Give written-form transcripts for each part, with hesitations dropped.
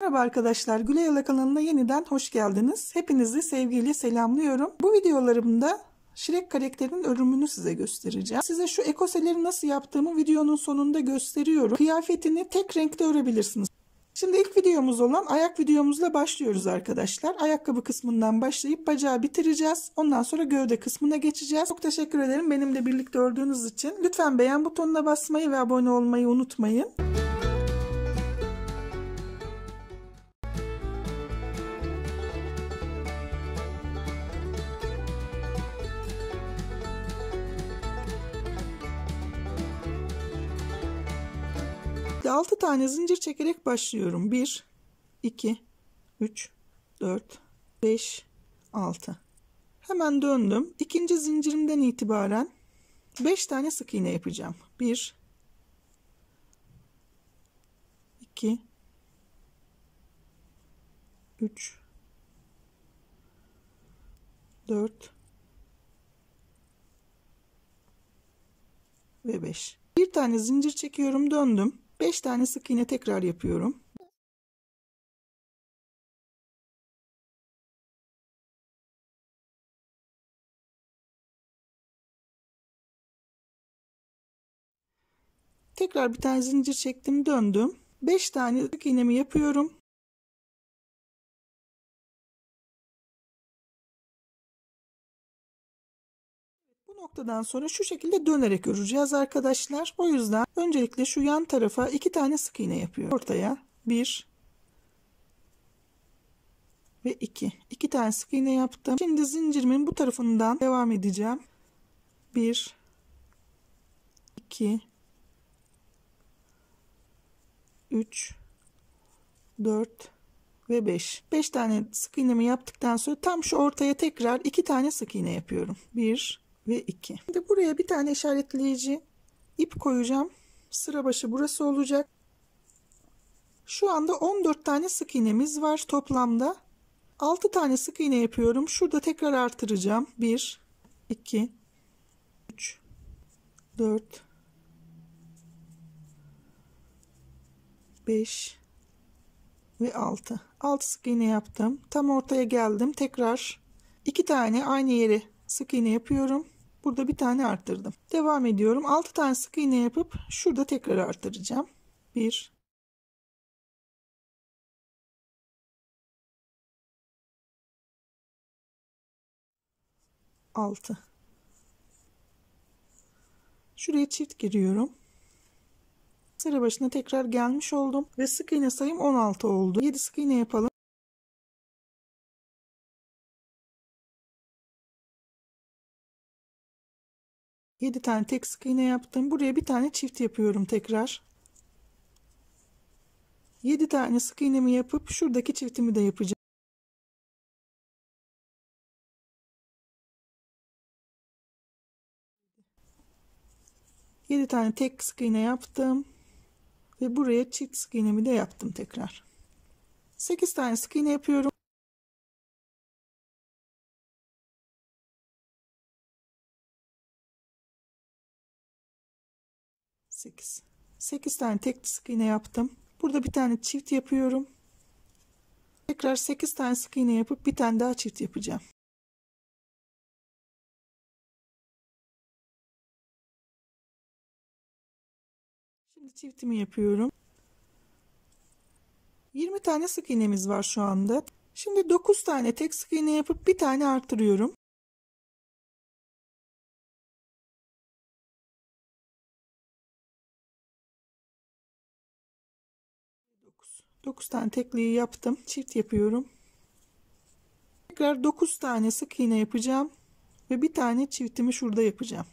Merhaba arkadaşlar, Gülay Yala kanalına yeniden hoş geldiniz. Hepinizi sevgiyle selamlıyorum. Bu videolarımda Shrek karakterinin örümünü size göstereceğim. Size şu ekoseleri nasıl yaptığımı videonun sonunda gösteriyorum. Kıyafetini tek renkte örebilirsiniz. Şimdi ilk videomuz olan ayak videomuzla başlıyoruz arkadaşlar. Ayakkabı kısmından başlayıp bacağı bitireceğiz. Ondan sonra gövde kısmına geçeceğiz. Çok teşekkür ederim benimle birlikte ördüğünüz için. Lütfen beğen butonuna basmayı ve abone olmayı unutmayın. Ve 6 tane zincir çekerek başlıyorum. 1, 2, 3, 4, 5, 6. Hemen döndüm. İkinci zincirimden itibaren 5 tane sık iğne yapacağım. 1, 2, 3, 4 ve 5. Bir tane zincir çekiyorum, döndüm. 5 tane sık iğne tekrar yapıyorum. Tekrar bir tane zincir çektim, döndüm. 5 tane sık iğnemi yapıyorum. Bu noktadan sonra şu şekilde dönerek öreceğiz arkadaşlar. O yüzden öncelikle şu yan tarafa 2 tane sık iğne yapıyorum. Ortaya 1 ve 2. 2 tane sık iğne yaptım. Şimdi zincirimin bu tarafından devam edeceğim. 1 2 3 4 ve 5. 5 tane sık iğnemi yaptıktan sonra tam şu ortaya tekrar 2 tane sık iğne yapıyorum. 1 ve 2. Şimdi buraya bir tane işaretleyici ip koyacağım. Sıra başı burası olacak. Şu anda 14 tane sık iğnemiz var toplamda. 6 tane sık iğne yapıyorum. Şurada tekrar artıracağım. 1 2 3 4 5 ve 6. 6 sık iğne yaptım. Tam ortaya geldim. Tekrar 2 tane aynı yere sık iğne yapıyorum. Burada bir tane arttırdım. Devam ediyorum. 6 tane sık iğne yapıp şurada tekrar artıracağım. 1 6. Şuraya çift giriyorum. Sıra başına tekrar gelmiş oldum ve sık iğne sayım 16 oldu. 7 sık iğne yapalım. Yedi tane tek sık iğne yaptım. Buraya bir tane çift yapıyorum tekrar. 7 tane sık iğnemi yapıp şuradaki çiftimi de yapacağım. Yedi tane tek sık iğne yaptım ve buraya çift sık iğnemi de yaptım tekrar. 8 tane sık iğne yapıyorum. 8 tane tek sık iğne yaptım. Burada bir tane çift yapıyorum. Tekrar 8 tane sık iğne yapıp bir tane daha çift yapacağım. Şimdi çiftimi yapıyorum. 20 tane sık iğnemiz var şu anda. Şimdi 9 tane tek sık iğne yapıp bir tane artırıyorum. 9 tane tekliği yaptım. Çift yapıyorum. Tekrar 9 tane sık iğne yapacağım ve bir tane çiftimi şurada yapacağım.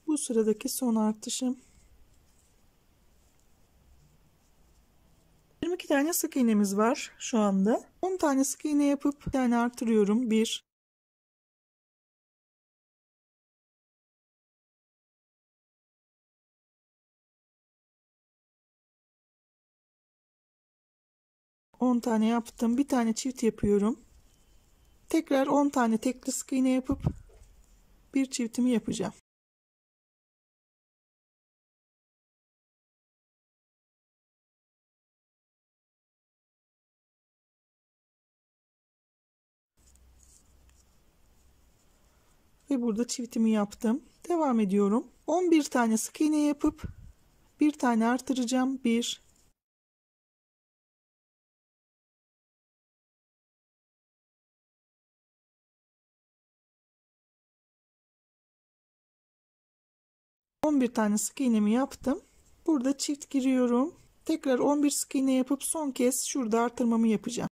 Bu sıradaki son artışım. 22 tane sık iğnemiz var şu anda. 10 tane sık iğne yapıp bir tane artırıyorum. 1 10 tane yaptım. Bir tane çift yapıyorum. Tekrar 10 tane tekli sık iğne yapıp bir çiftimi yapacağım. Ve burada çiftimi yaptım. Devam ediyorum. 11 tane sık iğne yapıp bir tane artıracağım. 1, 11 tane sık iğnemi yaptım. Burada çift giriyorum. Tekrar 11 sık iğne yapıp son kez şurada artırmamı yapacağım.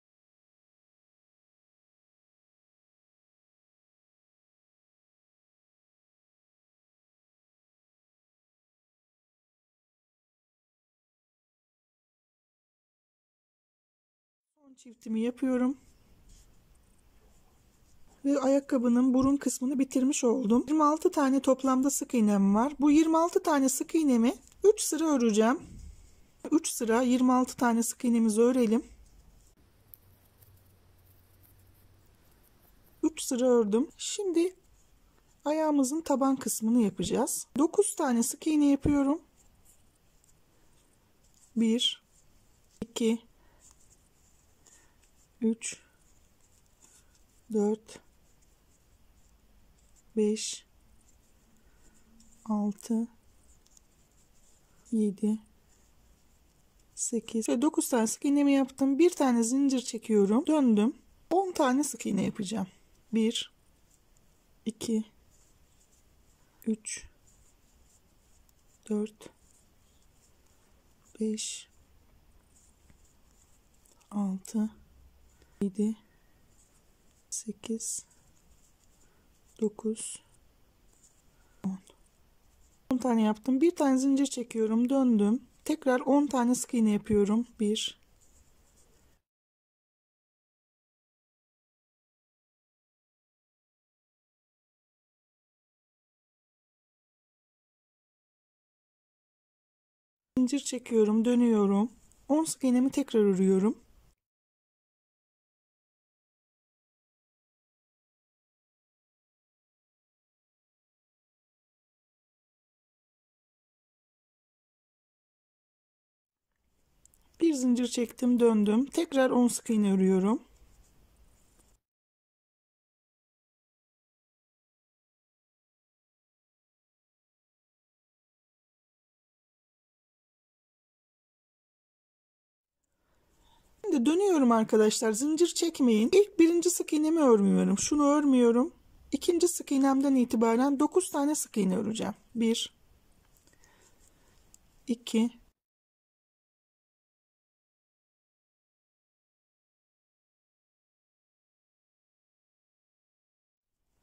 Son çiftimi yapıyorum. Ve ayakkabının burun kısmını bitirmiş oldum. 26 tane toplamda sık iğnem var. Bu 26 tane sık iğnemi 3 sıra öreceğim. 3 sıra 26 tane sık iğnemizi örelim. 3 sıra ördüm. Şimdi ayağımızın taban kısmını yapacağız. 9 tane sık iğne yapıyorum. 1, 2, 3, 4, 5, 6, 7, 8. Şöyle 9 tane sık iğnemi yaptım. Bir tane zincir çekiyorum. Döndüm. 10 tane sık iğne yapacağım. 1, 2, 3, 4, 5, 6, 7, 8, 9, 10. 10 tane yaptım. Bir tane zincir çekiyorum. Döndüm. Tekrar 10 tane sık iğne yapıyorum. 1, 2, zincir çekiyorum. Dönüyorum. 10 sık iğnemi tekrar örüyorum. Bir zincir çektim, döndüm. Tekrar 10 sık iğne örüyorum. Şimdi dönüyorum arkadaşlar. Zincir çekmeyin. İlk birinci sık iğnemi örmüyorum. Şunu örmüyorum. İkinci sık iğnemden itibaren 9 tane sık iğne öreceğim. 1, 2,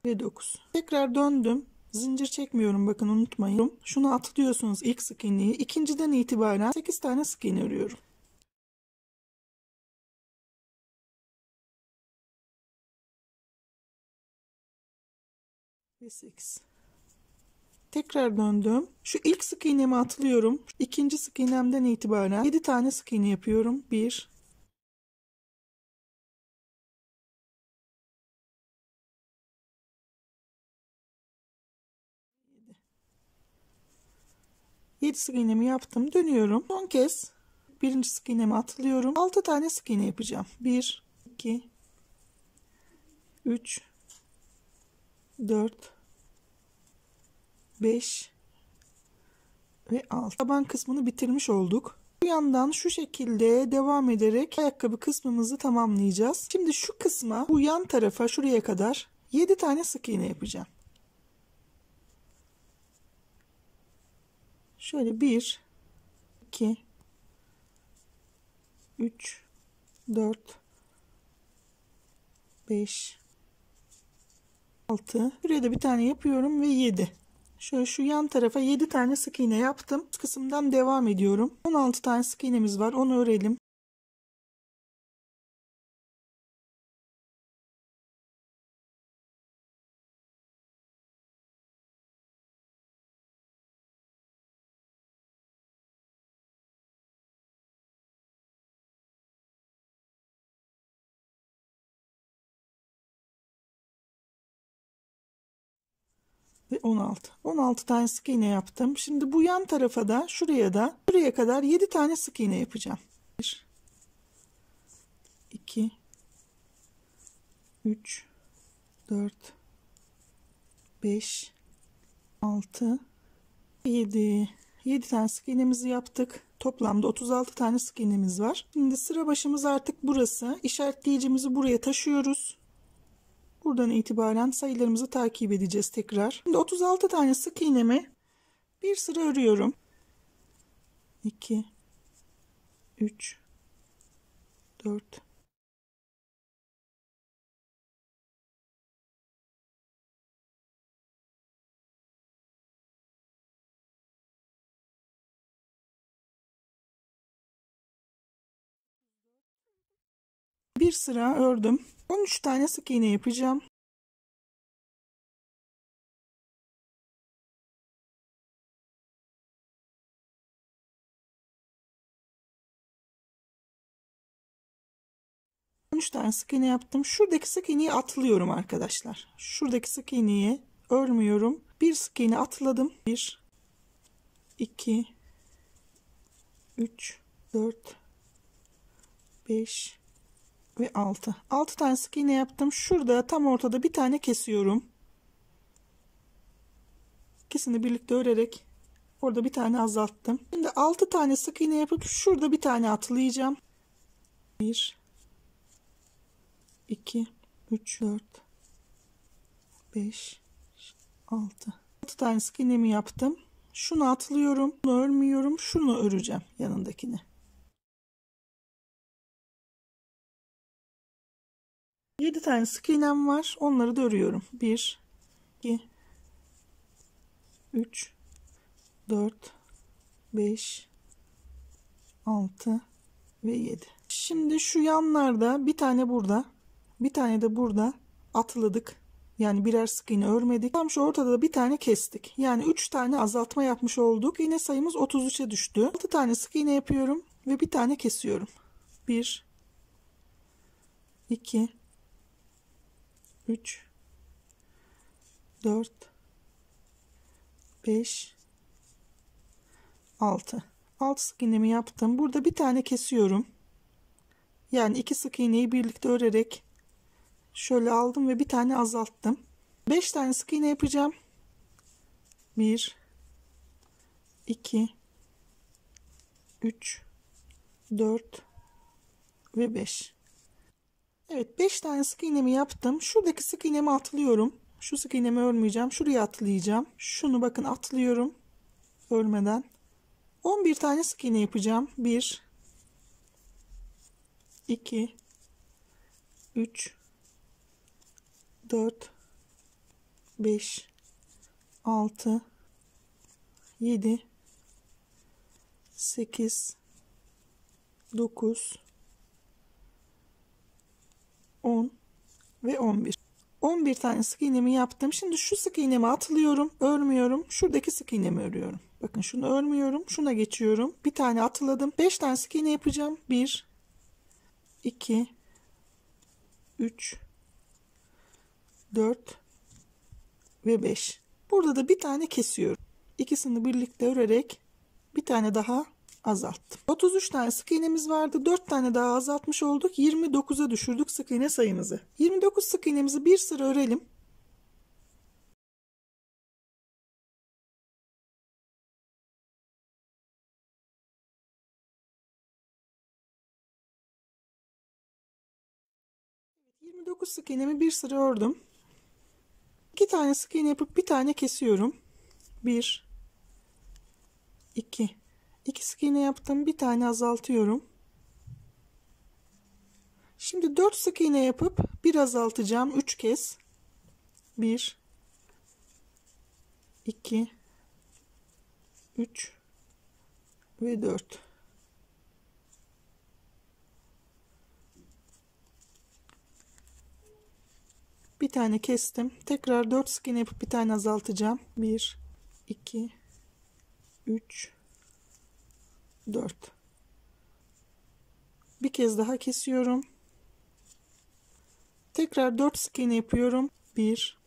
9. Tekrar döndüm. Zincir çekmiyorum, bakın unutmayın. Şunu atlıyorsunuz ilk sık iğneyi. İkinciden itibaren 8 tane sık iğne örüyorum. Ve 8. Tekrar döndüm. Şu ilk sık iğnemi atlıyorum. İkinci sık iğnemden itibaren 7 tane sık iğne yapıyorum. 1, 7 sık iğnemi yaptım. Dönüyorum. Son kez birinci sık iğnemi atlıyorum. 6 tane sık iğne yapacağım. 1, 2, 3, 4, 5 ve 6. Taban kısmını bitirmiş olduk. Bu yandan şu şekilde devam ederek ayakkabı kısmımızı tamamlayacağız. Şimdi şu kısma, bu yan tarafa, şuraya kadar 7 tane sık iğne yapacağım. Şöyle 1, 2, 3, 4, 5, 6. Buraya da bir tane yapıyorum ve 7. Şöyle şu yan tarafa 7 tane sık iğne yaptım. Bu kısımdan devam ediyorum. 16 tane sık iğnemiz var. Onu örelim. ve 16. 16 tane sık iğne yaptım. Şimdi bu yan tarafa da şuraya kadar 7 tane sık iğne yapacağım. 1 2 3 4 5 6 7 tane sık iğnemizi yaptık. Toplamda 36 tane sık iğnemiz var. Şimdi sıra başımız artık burası. İşaretleyicimizi buraya taşıyoruz. Buradan itibaren sayılarımızı takip edeceğiz tekrar. Şimdi 36 tane sık iğnemi bir sıra örüyorum. 2 3 4 bir sıra ördüm. 13 tane sık iğne yapacağım. Üç tane sık iğne yaptım. Şuradaki sık iğneyi atlıyorum arkadaşlar. Şuradaki sık iğneyi örmüyorum. Bir sık iğne atladım. 1 2 3 4 5 ve 6. 6 tane sık iğne yaptım. Şurada tam ortada bir tane kesiyorum. İkisini birlikte örerek orada bir tane azalttım. Şimdi 6 tane sık iğne yapıp şurada bir tane atlayacağım. 1 2 3 4 5 6 tane sık iğnemi yaptım. Şunu atlıyorum. Bunu örmüyorum. Şunu öreceğim yanındakini. 7 tane sık iğnem var. Onları da örüyorum. 1 2 3 4 5 6 ve 7. Şimdi şu yanlarda bir tane burada, bir tane de burada atladık. Yani birer sık iğne örmedik. Tam şu ortada da bir tane kestik. Yani 3 tane azaltma yapmış olduk. İğne sayımız 33'e düştü. 6 tane sık iğne yapıyorum ve bir tane kesiyorum. 1 2 3 4 5 6 sık iğnemi yaptım. Burada bir tane kesiyorum. Yani 2 sık iğneyi birlikte örerek şöyle aldım ve bir tane azalttım. 5 tane sık iğne yapacağım. 1 2 3 4 ve 5. Evet, 5 tane sık iğnemi yaptım. Şuradaki sık iğnemi atlıyorum. Şu sık iğnemi örmeyeceğim. Şuraya atlayacağım. Şunu bakın atlıyorum. Örmeden. 11 tane sık iğne yapacağım. 1 2 3 4 5 6 7 8 9 10 ve 11. 11 tane sık iğnemi yaptım. Şimdi şu sık iğnemi atlıyorum, örmüyorum. Şuradaki sık iğnemi örüyorum. Bakın şunu örmüyorum, şuna geçiyorum. Bir tane atladım. 5 tane sık iğne yapacağım. 1 2 3 4 ve 5. Burada da bir tane kesiyorum. İkisini birlikte örerek bir tane daha azalttım. 33 tane sık iğnemiz vardı. 4 tane daha azaltmış olduk. 29'a düşürdük sık iğne sayımızı. 29 sık iğnemizi bir sıra örelim. Evet, 29 sık iğnemi bir sıra ördüm. 2 tane sık iğne yapıp bir tane kesiyorum. 1 2 sık iğne yaptım. Bir tane azaltıyorum. Şimdi 4 sık iğne yapıp bir azaltacağım 3 kez. 1 2 3 ve 4. Bir tane kestim. Tekrar 4 sık iğne yapıp bir tane azaltacağım. 1 2 3 4. Bir kez daha kesiyorum. Tekrar 4 sık iğne yapıyorum. 1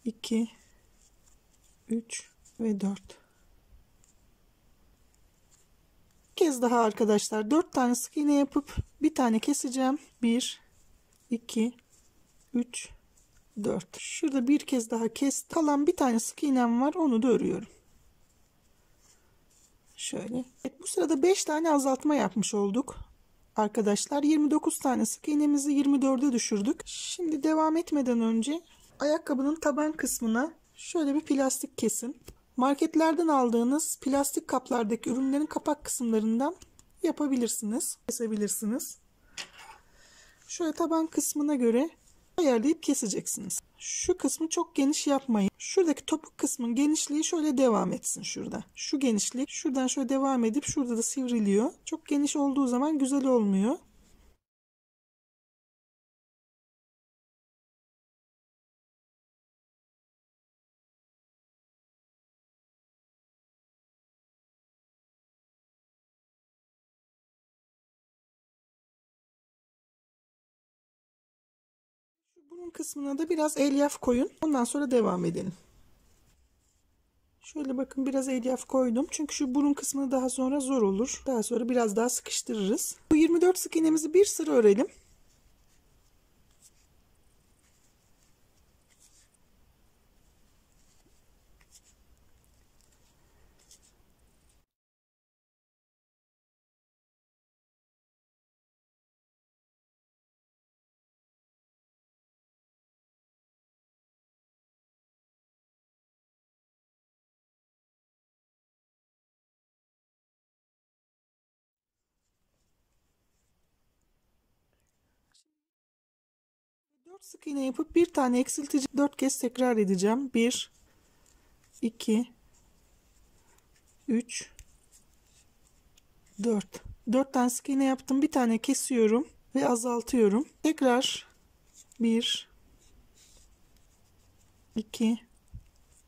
2 3 ve 4. Bir kez daha arkadaşlar 4 tane sık iğne yapıp bir tane keseceğim. 1, 2, 3, 4. Şurada bir kez daha kes. Kalan bir tane sık iğnem var. Onu da örüyorum. Şöyle. Evet, bu sırada 5 tane azaltma yapmış olduk. Arkadaşlar 29 tane sık iğnemizi 24'e düşürdük. Şimdi devam etmeden önce ayakkabının taban kısmına şöyle bir plastik kesin. Marketlerden aldığınız plastik kaplardaki ürünlerin kapak kısımlarından yapabilirsiniz. Kesebilirsiniz. Şöyle taban kısmına göre ayarlayıp keseceksiniz. Şu kısmı çok geniş yapmayın. Şuradaki topuk kısmın genişliği şöyle devam etsin şurada. Şu genişlik şuradan şöyle devam edip şurada da sivriliyor. Çok geniş olduğu zaman güzel olmuyor. Şu burun kısmına da biraz elyaf koyun. Ondan sonra devam edelim. Şöyle bakın biraz elyaf koydum. Çünkü şu burun kısmı daha sonra zor olur. Daha sonra biraz daha sıkıştırırız. Bu 24 sık iğnemizi bir sıra örelim. Dört sık iğne yapıp bir tane eksiltici 4 kez tekrar edeceğim. 1, 2, 3, 4. 4 tane sık iğne yaptım. Bir tane kesiyorum ve azaltıyorum. Tekrar 1, 2,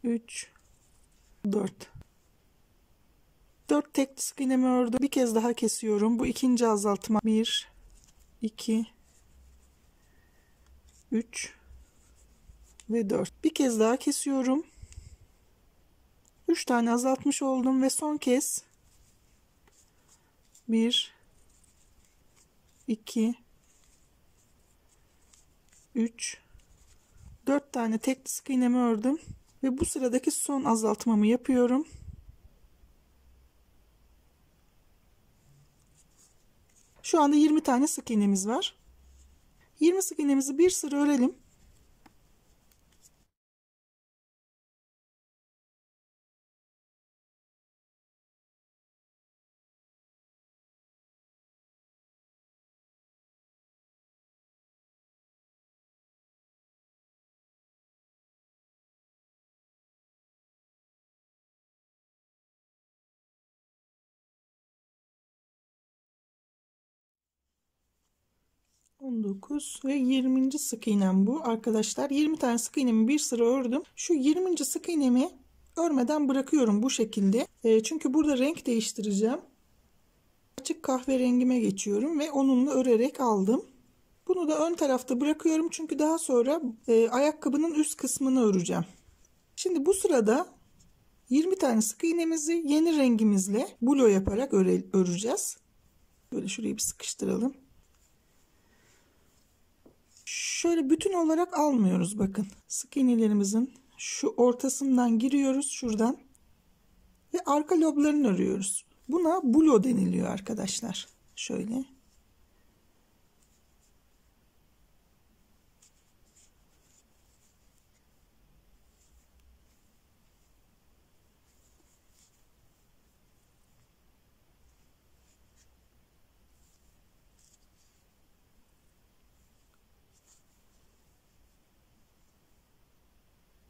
3, 4. 4 tek sık iğnemi ördüm. Bir kez daha kesiyorum. Bu ikinci azaltma. 1, 2, 3 ve 4. Bir kez daha kesiyorum. 3 tane azaltmış oldum ve son kez 1, 2, 3, 4 tane tek sık iğnemi ördüm ve bu sıradaki son azaltmamı yapıyorum. Şu anda 20 tane sık iğnemiz var. 20 sık iğnemizi bir sıra örelim. On dokuz ve 20. sık iğnem bu arkadaşlar. 20 tane sık iğnemi bir sıra ördüm. Şu 20. sık iğnemi örmeden bırakıyorum bu şekilde. Çünkü burada renk değiştireceğim. Açık kahverengime geçiyorum ve onunla örerek aldım. Bunu da ön tarafta bırakıyorum çünkü daha sonra ayakkabının üst kısmını öreceğim. Şimdi bu sırada 20 tane sık iğnemizi yeni rengimizle bulo yaparak öreceğiz. Böyle şurayı bir sıkıştıralım. Şöyle bütün olarak almıyoruz bakın. Sık iğnelerimizin şu ortasından giriyoruz şuradan ve arka loblarını örüyoruz. Buna bulo deniliyor arkadaşlar. Şöyle.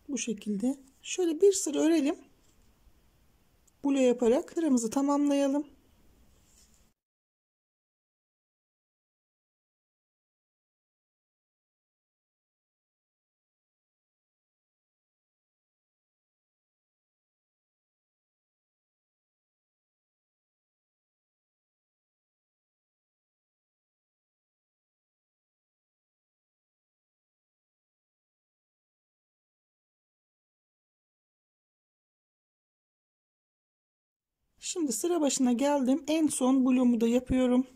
Bu şekilde. Şöyle bir sıra örelim. Bulo yaparak sıramızı tamamlayalım. Şimdi sıra başına geldim. En son bloğumu da yapıyorum.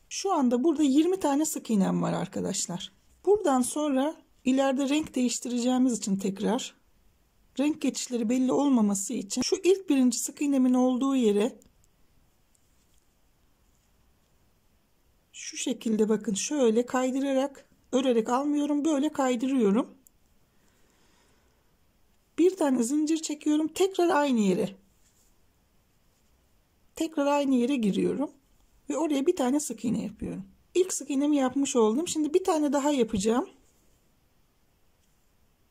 Şu anda burada 20 tane sık iğnem var arkadaşlar. Buradan sonra ileride renk değiştireceğimiz için tekrar renk geçişleri belli olmaması için şu ilk birinci sık iğnemin olduğu yere şu şekilde bakın şöyle kaydırarak örerek almıyorum, böyle kaydırıyorum. Bir tane zincir çekiyorum, tekrar aynı yere giriyorum ve oraya bir tane sık iğne yapıyorum. İlk sık iğnemi yapmış oldum. Şimdi bir tane daha yapacağım.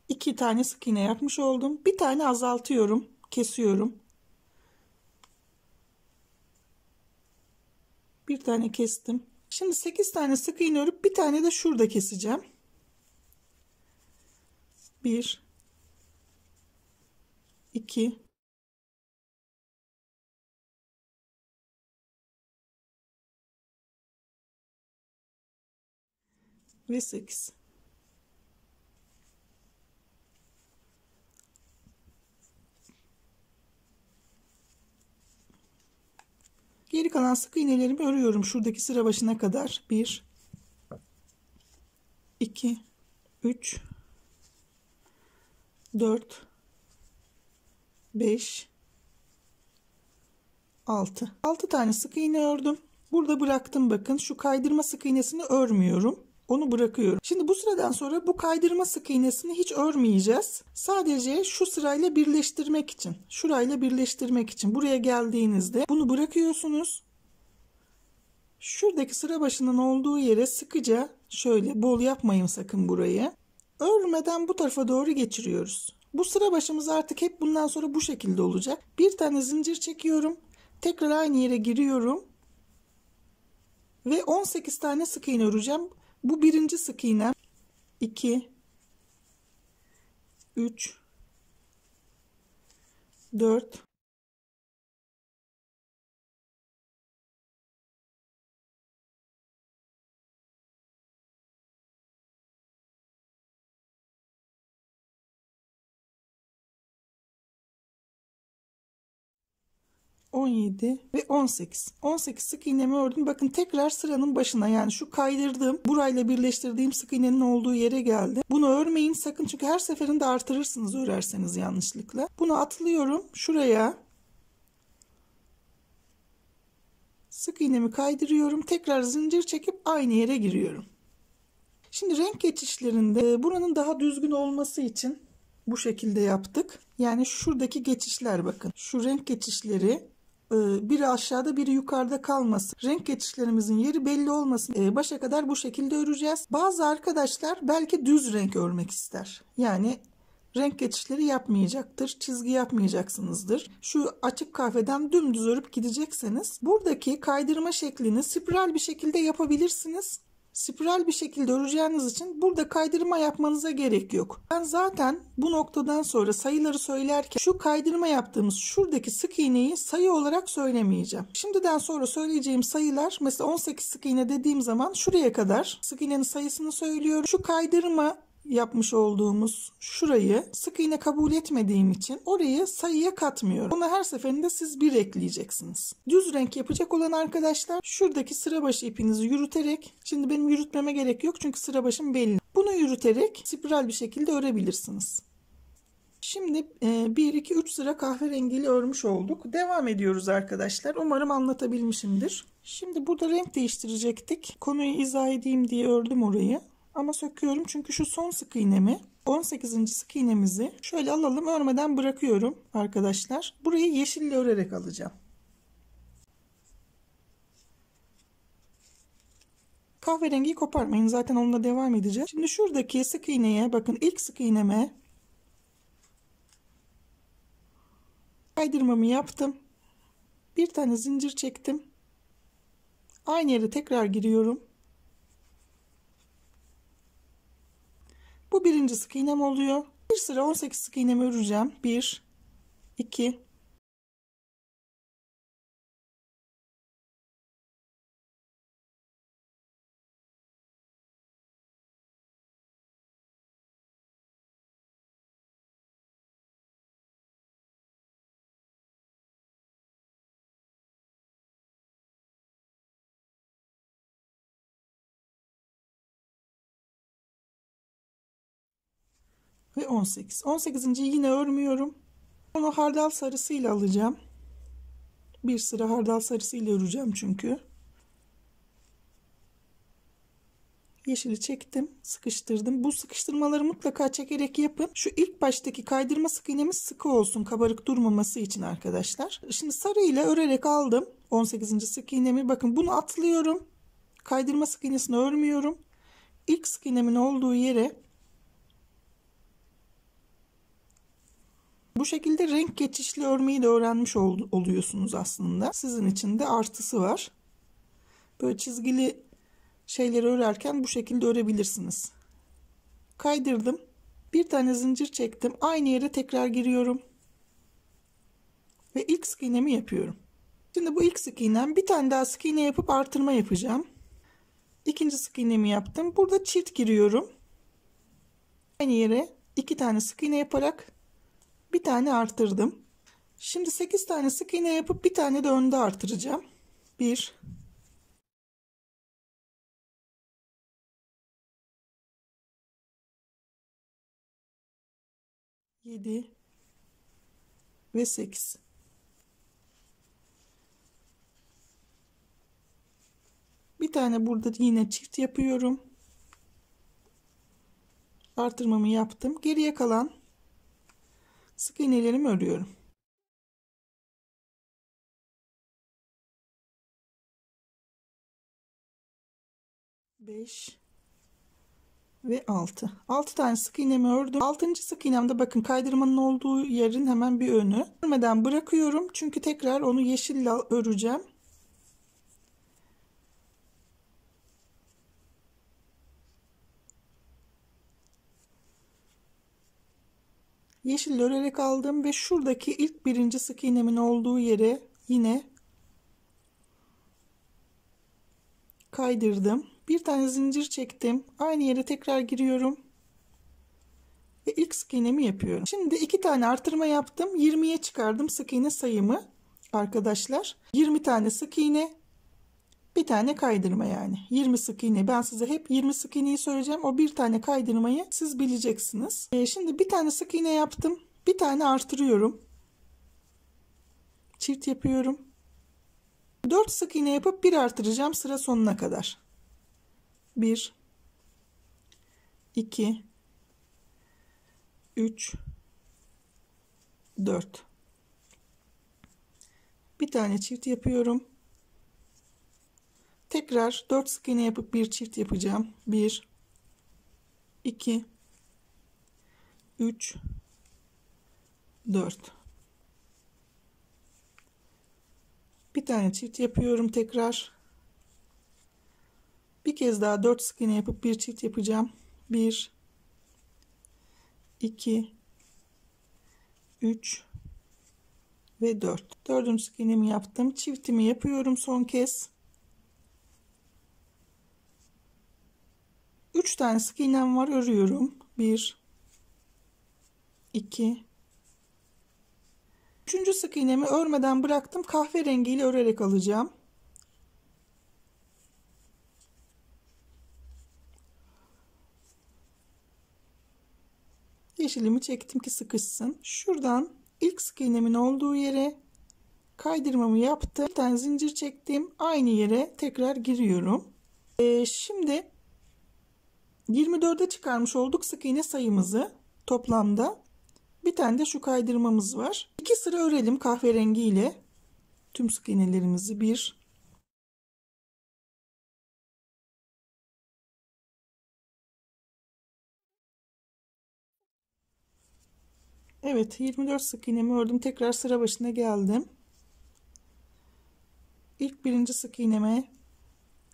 2 tane sık iğne yapmış oldum. Bir tane azaltıyorum, kesiyorum. Bir tane kestim. Şimdi 8 tane sık iğne örüp bir tane de şurada keseceğim. 1 2 ve 8. Geri kalan sık iğnelerimi örüyorum şuradaki sıra başına kadar. 1 2 3 4 5 6 tane sık iğne ördüm. Burada bıraktım, bakın şu kaydırma sık iğnesini örmüyorum. Onu bırakıyorum. Şimdi bu sıradan sonra bu kaydırma sık iğnesini hiç örmeyeceğiz. Sadece şu sırayla birleştirmek için, şurayla birleştirmek için buraya geldiğinizde bunu bırakıyorsunuz. Şuradaki sıra başının olduğu yere sıkıca, şöyle bol yapmayın sakın burayı. Örmeden bu tarafa doğru geçiriyoruz. Bu sıra başımız artık hep bundan sonra bu şekilde olacak. Bir tane zincir çekiyorum. Tekrar aynı yere giriyorum. Ve 18 tane sık iğne öreceğim. Bu birinci sık iğnem. 2 3 4 17 ve 18. 18 sık iğnemi ördüm. Bakın tekrar sıranın başına, yani şu kaydırdığım, burayla birleştirdiğim sık iğnenin olduğu yere geldi. Bunu örmeyin sakın, çünkü her seferinde artırırsınız örerseniz yanlışlıkla. Bunu atlıyorum şuraya. Sık iğnemi kaydırıyorum. Tekrar zincir çekip aynı yere giriyorum. Şimdi renk geçişlerinde buranın daha düzgün olması için bu şekilde yaptık. Yani şuradaki geçişler, bakın. Şu renk geçişleri biri aşağıda biri yukarıda kalmasın. Renk geçişlerimizin yeri belli olmasın. Başa kadar bu şekilde öreceğiz. Bazı arkadaşlar belki düz renk örmek ister. Yani renk geçişleri yapmayacaktır. Çizgi yapmayacaksınızdır. Şu açık kahveden dümdüz örüp gidecekseniz buradaki kaydırma şeklini spiral bir şekilde yapabilirsiniz. Spiral bir şekilde öreceğiniz için burada kaydırma yapmanıza gerek yok. Ben zaten bu noktadan sonra sayıları söylerken şu kaydırma yaptığımız şuradaki sık iğneyi sayı olarak söylemeyeceğim. Şimdiden sonra söyleyeceğim sayılar, mesela 18 sık iğne dediğim zaman şuraya kadar sık iğnenin sayısını söylüyorum. Şu kaydırma yapmış olduğumuz şurayı sık iğne kabul etmediğim için orayı sayıya katmıyorum. Ona her seferinde siz 1 ekleyeceksiniz. Düz renk yapacak olan arkadaşlar şuradaki sıra başı ipinizi yürüterek, şimdi benim yürütmeme gerek yok çünkü sıra başım belli. Bunu yürüterek spiral bir şekilde örebilirsiniz. Şimdi 1, 2, 3 sıra kahverengiyle örmüş olduk. Devam ediyoruz arkadaşlar. Umarım anlatabilmişimdir. Şimdi burada renk değiştirecektik. Konuyu izah edeyim diye ördüm orayı. Ama söküyorum çünkü şu son sık iğnemi, 18. sık iğnemizi şöyle alalım, örmeden bırakıyorum arkadaşlar. Burayı yeşille örerek alacağım. Kahverengiyi koparmayın, zaten onunla devam edeceğiz. Şimdi şuradaki sık iğneye bakın, ilk sık iğneme kaydırmamı yaptım. Bir tane zincir çektim. Aynı yere tekrar giriyorum. Bu birinci sık iğnem oluyor. Bir sıra 18 sık iğnemi öreceğim. 1 2 ve 18. 18.yi yine örmüyorum. Onu hardal sarısıyla alacağım. Bir sıra hardal sarısıyla öreceğim çünkü. Yeşili çektim, sıkıştırdım. Bu sıkıştırmaları mutlaka çekerek yapın. Şu ilk baştaki kaydırma sık iğnemiz sıkı olsun, kabarık durmaması için arkadaşlar. Şimdi sarı ile örerek aldım 18. sık iğnemi. Bakın bunu atlıyorum. Kaydırma sık iğnesini örmüyorum. İlk sık iğnemin olduğu yere bu şekilde renk geçişli örmeyi de öğrenmiş oluyorsunuz aslında. Sizin için de artısı var. Böyle çizgili şeyleri örerken bu şekilde örebilirsiniz. Kaydırdım. Bir tane zincir çektim. Aynı yere tekrar giriyorum. Ve ilk sık iğnemi yapıyorum. Şimdi bu ilk sık iğnem, bir tane daha sık iğne yapıp artırma yapacağım. İkinci sık iğnemi yaptım. Burada çift giriyorum. Aynı yere 2 tane sık iğne yaparak bir tane artırdım. Şimdi 8 tane sık iğne yapıp bir tane de önde artıracağım. 1 7 ve 8. Bir tane burada yine çift yapıyorum. Artırmamı yaptım. Geriye kalan sık iğnelerimi örüyorum. Beş ve 6. 6 tane sık iğnemi ördüm. 6. sık iğnemde bakın kaydırmanın olduğu yerin hemen bir önü. Örmeden bırakıyorum. Çünkü tekrar onu yeşille öreceğim. Yeşille örerek aldım ve şuradaki ilk birinci sık iğnemin olduğu yere yine kaydırdım. Bir tane zincir çektim. Aynı yere tekrar giriyorum. Ve ilk sık iğnemi yapıyorum. Şimdi 2 tane artırma yaptım. 20'ye çıkardım sık iğne sayımı. Arkadaşlar 20 tane sık iğne, bir tane kaydırma yani. 20 sık iğne. Ben size hep 20 sık iğneyi söyleyeceğim. O bir tane kaydırmayı siz bileceksiniz. Şimdi bir tane sık iğne yaptım. Bir tane artırıyorum. Çift yapıyorum. 4 sık iğne yapıp bir artıracağım sıra sonuna kadar. 1 2 3 4. Bir tane çift yapıyorum. Tekrar 4 sık iğne yapıp bir çift yapacağım. 1 2 3 4. Bir tane çift yapıyorum tekrar. Bir kez daha 4 sık iğne yapıp bir çift yapacağım. 1 2 3 ve 4. 4. sık iğnemi yaptım. Çiftimi yapıyorum son kez. 3 tane sık iğnem var, örüyorum. 1 2 3. sık iğnemi örmeden bıraktım. Kahverengi ile örerek alacağım. Yeşilimi çektim ki sıkışsın. Şuradan ilk sık iğnemin olduğu yere kaydırmamı yaptım. Bir tane zincir çektim. Aynı yere tekrar giriyorum. Şimdi 24'e çıkarmış olduk sık iğne sayımızı toplamda. Bir tane de şu kaydırmamız var. 2 sıra örelim kahverengi ile tüm sık iğnelerimizi. 1 Evet, 24 sık iğnemi ördüm. Tekrar sıra başına geldim. İlk birinci sık iğneme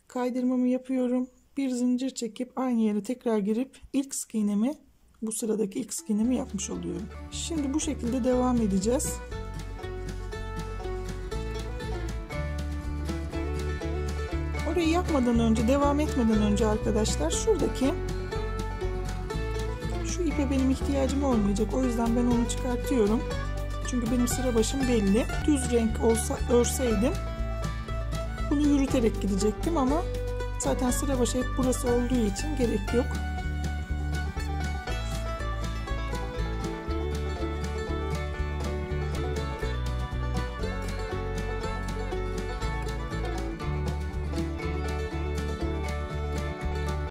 kaydırmamı yapıyorum. Bir zincir çekip aynı yere tekrar girip ilk sık iğnemi, bu sıradaki ilk sık iğnemi yapmış oluyorum. Şimdi bu şekilde devam edeceğiz. Orayı yapmadan önce, devam etmeden önce arkadaşlar, şuradaki şu ipe benim ihtiyacım olmayacak. O yüzden ben onu çıkartıyorum. Çünkü benim sıra başım belli. Düz renk olsa örseydim bunu yürüterek gidecektim ama zaten sıra başı hep burası olduğu için gerek yok.